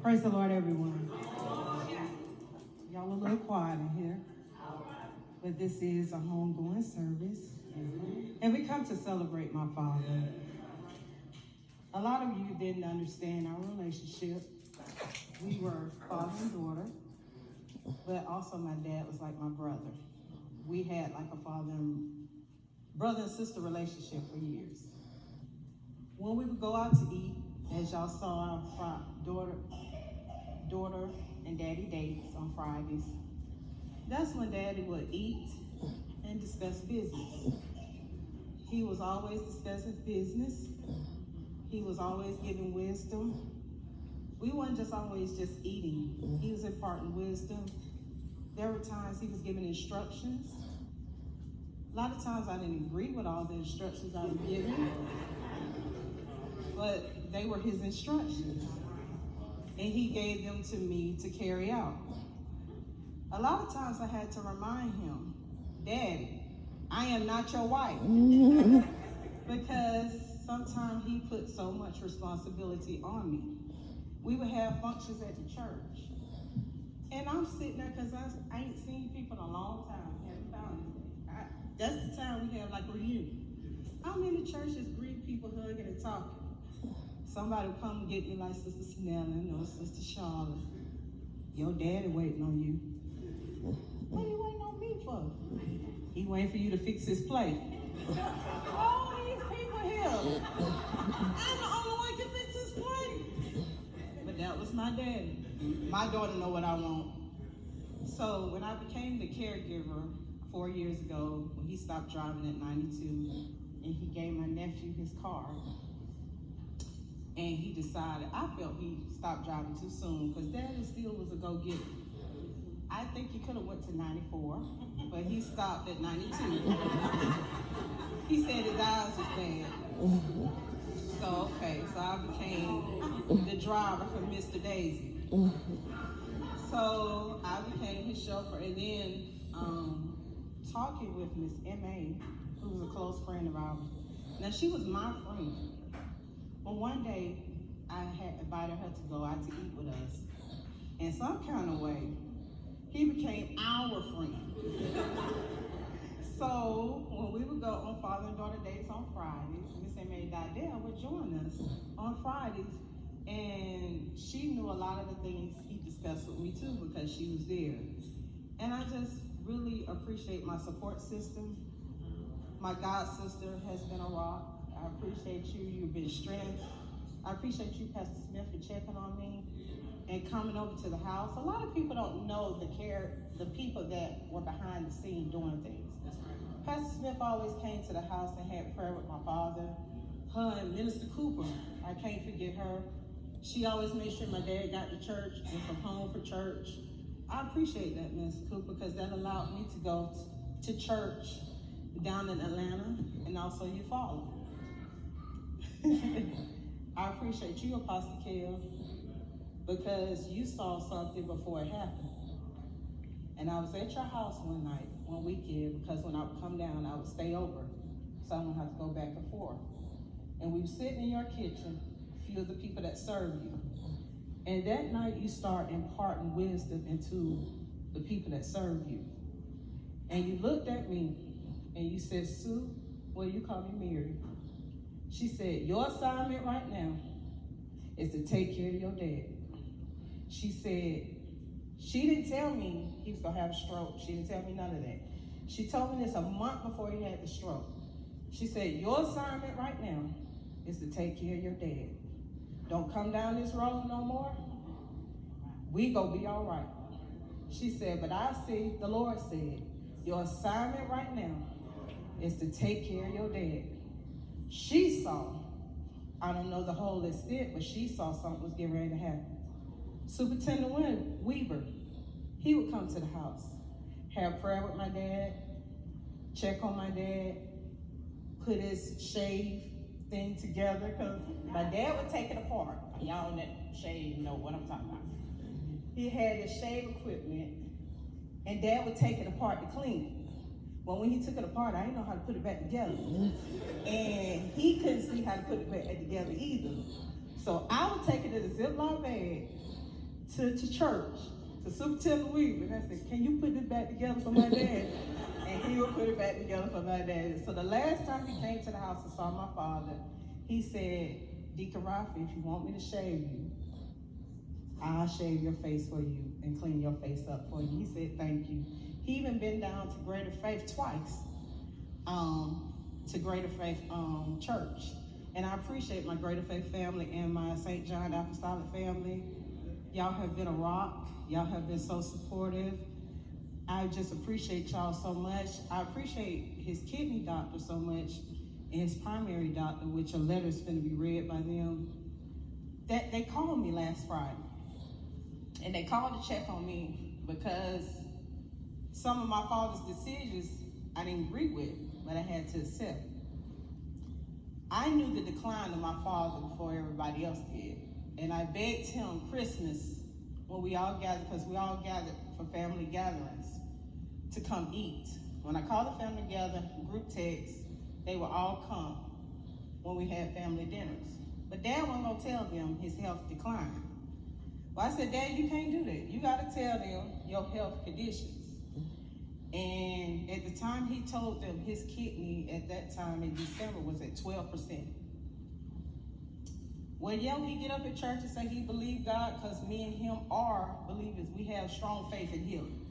Praise the Lord, everyone. Y'all a little quiet in here, but this is a homegoing service, and we come to celebrate my father. A lot of you didn't understand our relationship. We were father and daughter, but also my dad was like my brother. We had like a brother and sister relationship for years. When we would go out to eat, as y'all saw our daughter and daddy dates on Fridays, that's when daddy would eat and discuss business. He was always discussing business. He was always giving wisdom. We weren't just always just eating. He was imparting wisdom. There were times he was giving instructions. A lot of times I didn't agree with all the instructions I was given, but they were his instructions, and he gave them to me to carry out. A lot of times I had to remind him, Daddy, I am not your wife, because sometimes he put so much responsibility on me. We would have functions at the church, and I'm sitting there because I ain't seen people in a long time, haven't found anything. That's the time we have like a reunion. I'm in the church just greeting people, hugging and talking. Somebody would come and get me like Sister Snellen or Sister Charlotte. Your daddy waiting on you. What are you waiting on me for? He waiting for you to fix his plate. All these people here. I'm the only one can fix his plate. But that was my daddy. My daughter know what I want. So when I became the caregiver 4 years ago, when he stopped driving at 92, and he gave my nephew his car, and he decided, I felt he stopped driving too soon, because Daddy still was a go-getter. I think he could have went to 94, but he stopped at 92. He said his eyes was bad. So, okay, so I became the driver for Mr. Daisy. So I became his chauffeur, and then talking with Miss M.A., who was a close friend of ours. Now, she was my friend. But one day, I had invited her to go out to eat with us. In some kind of way, he became our friend. So when we would go on father and daughter dates on Fridays, Miss M.A. Didell would join us on Fridays, and she knew a lot of the things he discussed with me too, because she was there. And I just really appreciate my support system. My God sister has been a rock. I appreciate you. You've been strength. I appreciate you, Pastor Smith, for checking on me and coming over to the house. A lot of people don't know the people that were behind the scene doing things. Pastor Smith always came to the house and had prayer with my father. Her and Minister Cooper, I can't forget her. She always made sure my dad got to church and from home for church. I appreciate that, Minister Cooper, because that allowed me to go to church down in Atlanta and also Eufaula. I appreciate you, Apostle Kell, because you saw something before it happened. And I was at your house one weekend, because when I would come down, I would stay over, so I wouldn't have to go back and forth. And we were sitting in your kitchen, a few of the people that serve you. And that night, you start imparting wisdom into the people that serve you. And you looked at me, and you said, Sue, well, you call me Mary. She said, your assignment right now is to take care of your dad. She said, she didn't tell me he was going to have a stroke. She didn't tell me none of that. She told me this a month before he had the stroke. She said, your assignment right now is to take care of your dad. Don't come down this road no more. We gonna be all right. She said, but I see, the Lord said, your assignment right now is to take care of your dad. She saw, I don't know the whole extent, but she saw something was getting ready to happen. Superintendent Weaver, he would come to the house, have prayer with my dad, check on my dad, put his shave thing together, because my dad would take it apart. Y'all that shave know what I'm talking about. He had his shave equipment, and Dad would take it apart to clean it. Well, when he took it apart, I didn't know how to put it back together. And he couldn't see how to put it back together either. So I would take it in a Ziploc bag, to church, to Superintendent Weaver. I said, can you put this back together for my dad? And he would put it back together for my dad. So the last time he came to the house and saw my father, he said, Deacon Roffe, if you want me to shave you, I'll shave your face for you and clean your face up for you. He said, thank you. He even been down to Greater Faith twice, to Greater Faith Church. And I appreciate my Greater Faith family and my St. John Apostolic family. Y'all have been a rock. Y'all have been so supportive. I just appreciate y'all so much. I appreciate his kidney doctor so much and his primary doctor, which a letter's going to be read by them. That they called me last Friday. And they called to check on me because some of my father's decisions I didn't agree with, but I had to accept. I knew the decline of my father before everybody else did. And I begged him Christmas when we all gathered, because we all gathered for family gatherings, to come eat. When I called the family together, group text, they would all come when we had family dinners. But Dad wasn't gonna tell them his health declined. Well, I said, Dad, you can't do that. You gotta tell them your health conditions. And at the time he told them his kidney at that time in December was at 12%. Well, yeah, he get up at church and say he believed God because me and him are believers. We have strong faith in healing.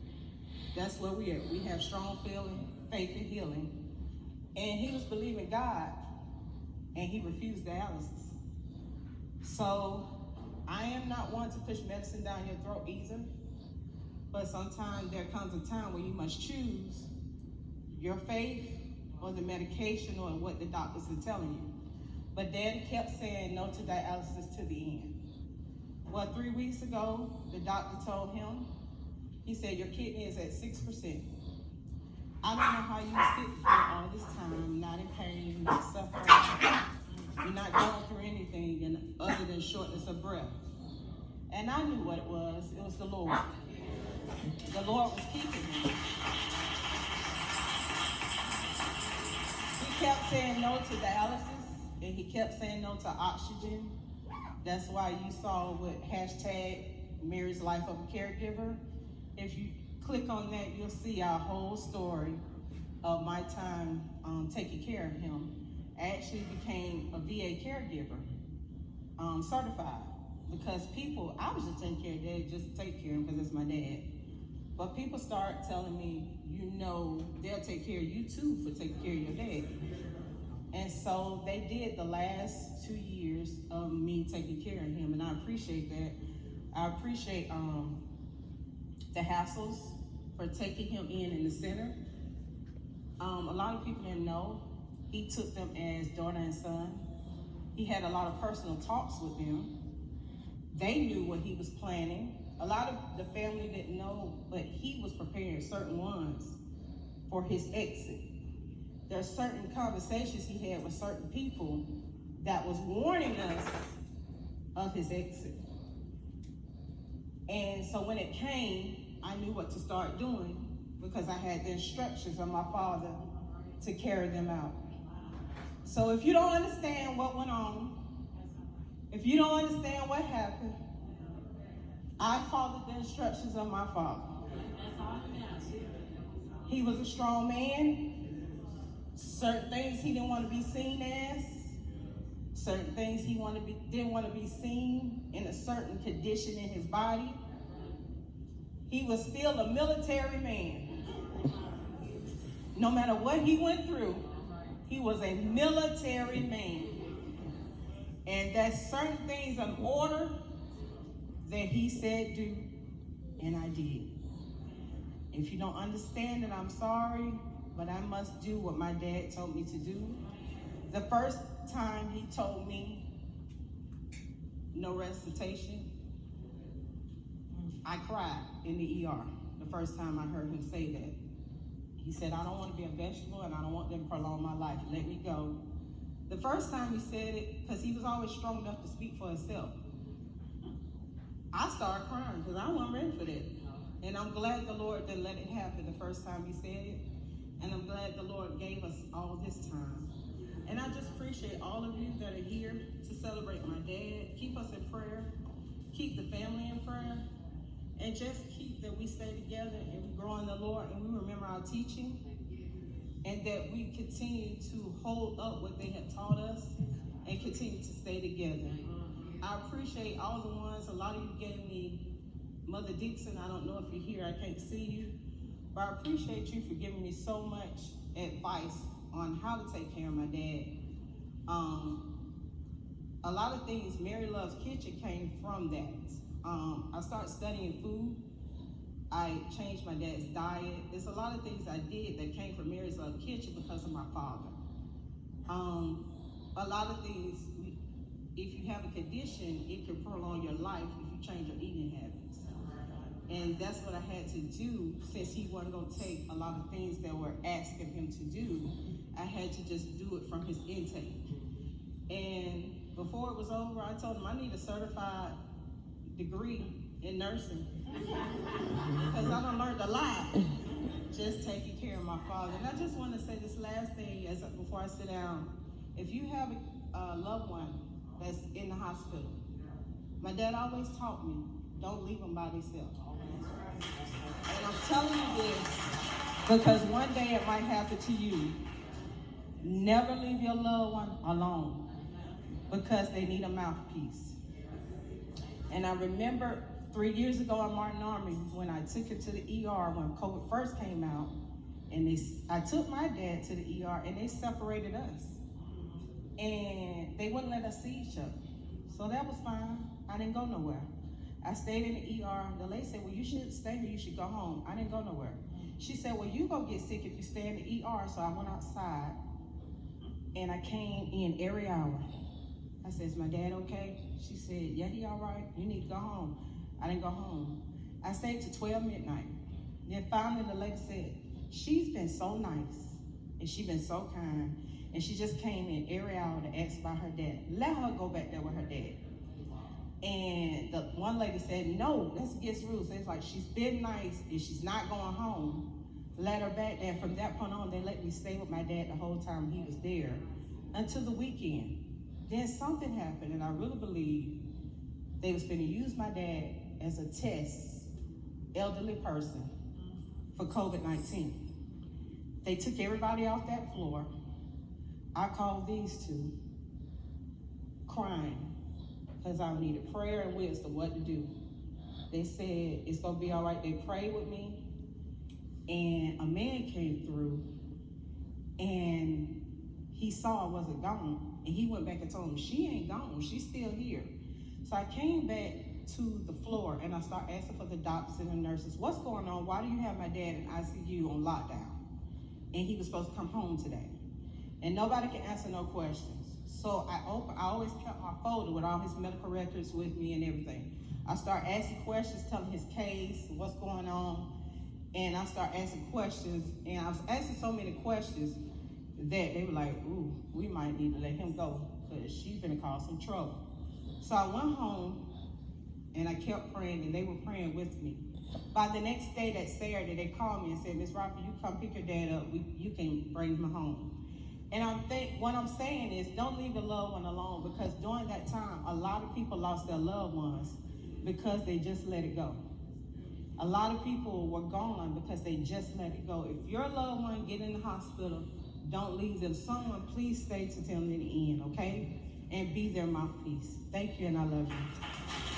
That's where we are. We have strong faith in healing. And he was believing God, and he refused dialysis. So I am not one to push medicine down your throat either. But sometimes there comes a time where you must choose your faith or the medication or what the doctors are telling you. But Daddy kept saying no to dialysis to the end. Well, 3 weeks ago, the doctor told him, he said, your kidney is at 6%. I don't know how you sit here all this time, not in pain, not suffering. You're not going through anything other than shortness of breath. And I knew what it was. It was the Lord. The Lord was keeping me. He kept saying no to dialysis, and he kept saying no to oxygen. That's why you saw with hashtag Mary's Life of a Caregiver. If you click on that, you'll see our whole story of my time taking care of him. I actually became a VA caregiver, certified, because people, I was just taking care of Dad just to take care of him because it's my dad. But people start telling me, you know, they'll take care of you too for taking care of your dad. And so they did the last 2 years of me taking care of him, and I appreciate that. I appreciate the hassles for taking him in the center. A lot of people didn't know. He took them as daughter and son. He had a lot of personal talks with them. They knew what he was planning. A lot of the family didn't know, but he was preparing certain ones for his exit. There are certain conversations he had with certain people that was warning us of his exit. And so when it came, I knew what to start doing because I had the instructions of my father to carry them out. So if you don't understand what went on, if you don't understand what happened, I followed the instructions of my father. He was a strong man. Certain things he didn't want to be seen as. Certain things he didn't want to be seen in a certain condition in his body. He was still a military man. No matter what he went through, he was a military man. And that's certain things in order that he said do, and I did. If you don't understand it, I'm sorry, but I must do what my dad told me to do. The first time he told me no resuscitation, I cried in the ER the first time I heard him say that. He said, I don't want to be a vegetable and I don't want them to prolong my life. Let me go. The first time he said it, because he was always strong enough to speak for himself, I started crying because I wasn't ready for that. And I'm glad the Lord didn't let it happen the first time he said it. And I'm glad the Lord gave us all this time. And I just appreciate all of you that are here to celebrate my dad. Keep us in prayer. Keep the family in prayer. prayer and just keep that we stay together and we grow in the Lord and we remember our teaching and that we continue to hold up what they have taught us and continue to stay together. I appreciate all the ones, a lot of you gave me, Mother Dixon, I don't know if you're here, I can't see you, but I appreciate you for giving me so much advice on how to take care of my dad. A lot of things, Mary Love's Kitchen came from that. I started studying food. I changed my dad's diet. There's a lot of things I did that came from Mary's Love Kitchen because of my father. A lot of things, if you have a condition, it can prolong your life if you change your eating habits. And that's what I had to do since he wasn't going to take a lot of things that were asking him to do. I had to just do it from his intake. And before it was over, I told him I need a certified degree in nursing because I done learned a lot just taking care of my father. And I just want to say this last thing before I sit down. If you have a loved one that's in the hospital, my dad always taught me, don't leave them by themselves. And I'm telling you this because one day it might happen to you. Never leave your loved one alone because they need a mouthpiece. And I remember 3 years ago in Martin Army when I took him to the ER when COVID first came out, and I took my dad to the ER and they separated us. And they wouldn't let us see each other. So that was fine. I didn't go nowhere. I stayed in the ER. The lady said, well, you shouldn't stay here. You should go home. I didn't go nowhere. She said, well, you go get sick if you stay in the ER. So I went outside and I came in every hour. I said, is my dad okay? She said, yeah, he all right. You need to go home. I didn't go home. I stayed to 12 midnight. Then finally the lady said, she's been so nice and she's been so kind. And she just came in every hour to ask about her dad. Let her go back there with her dad. And the one lady said, no, that's against rules. It's like, she's been nice and she's not going home. Let her back there. And from that point on, they let me stay with my dad the whole time he was there until the weekend. Then something happened, and I really believe they was going to use my dad as a test, elderly person, for COVID-19. They took everybody off that floor. I called these two, crying, because I needed prayer and wisdom what to do. They said, it's going to be all right. They prayed with me, and a man came through, and he saw I wasn't gone. And he went back and told him, she ain't gone, she's still here. So I came back to the floor and I started asking for the doctors and the nurses, what's going on? Why do you have my dad in ICU on lockdown? And he was supposed to come home today. And nobody can answer no questions. So I always kept my folder with all his medical records with me and everything. I started asking questions, telling his case, what's going on. And I started asking questions, and I was asking so many questions that they were like, ooh, we might need to let him go because she's gonna cause some trouble. So I went home and I kept praying and they were praying with me. By the next day, that Saturday, they called me and said, Miss Roffe, you come pick your dad up, you can bring him home. And what I'm saying is don't leave the loved one alone because during that time, a lot of people lost their loved ones because they just let it go. A lot of people were gone because they just let it go. If your loved one get in the hospital, don't leave them. Someone please stay to them in the end, okay? And be their mouthpiece. Thank you, and I love you.